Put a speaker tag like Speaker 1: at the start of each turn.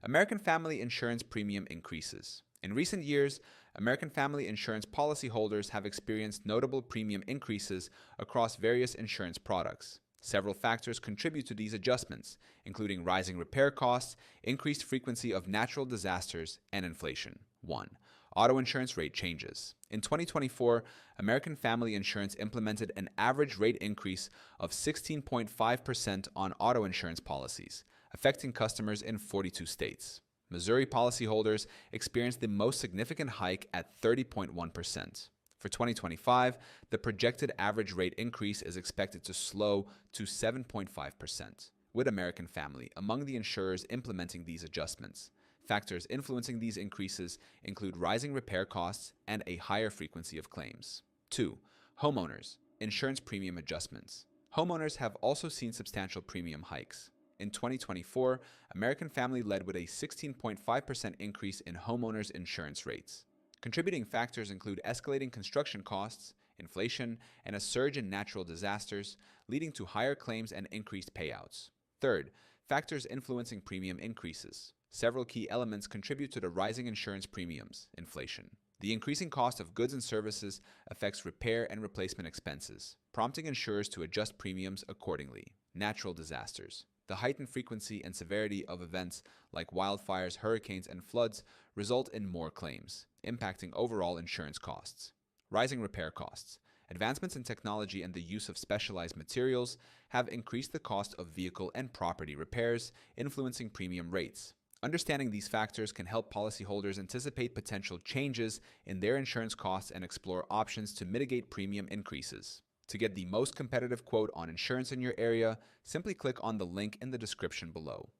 Speaker 1: American family insurance premium increases. In recent years, American family insurance policyholders have experienced notable premium increases across various insurance products. Several factors contribute to these adjustments, including rising repair costs, increased frequency of natural disasters, and inflation. 1. Auto insurance rate changes. In 2024, American Family Insurance implemented an average rate increase of 16.5% on auto insurance policies, affecting customers in 42 states. Missouri policyholders experienced the most significant hike at 30.1%. For 2025, the projected average rate increase is expected to slow to 7.5%, with American Family among the insurers implementing these adjustments. Factors influencing these increases include rising repair costs and a higher frequency of claims. 2. Homeowners, insurance premium adjustments. Homeowners have also seen substantial premium hikes. In 2024, American Family led with a 16.5% increase in homeowners insurance rates. Contributing factors include escalating construction costs, inflation, and a surge in natural disasters, leading to higher claims and increased payouts. Third, factors influencing premium increases. Several key elements contribute to the rising insurance premiums. Inflation. The increasing cost of goods and services affects repair and replacement expenses, prompting insurers to adjust premiums accordingly. Natural disasters. The heightened frequency and severity of events like wildfires, hurricanes, and floods result in more claims, impacting overall insurance costs. Rising repair costs. Advancements in technology and the use of specialized materials have increased the cost of vehicle and property repairs, influencing premium rates. Understanding these factors can help policyholders anticipate potential changes in their insurance costs and explore options to mitigate premium increases. To get the most competitive quote on insurance in your area, simply click on the link in the description below.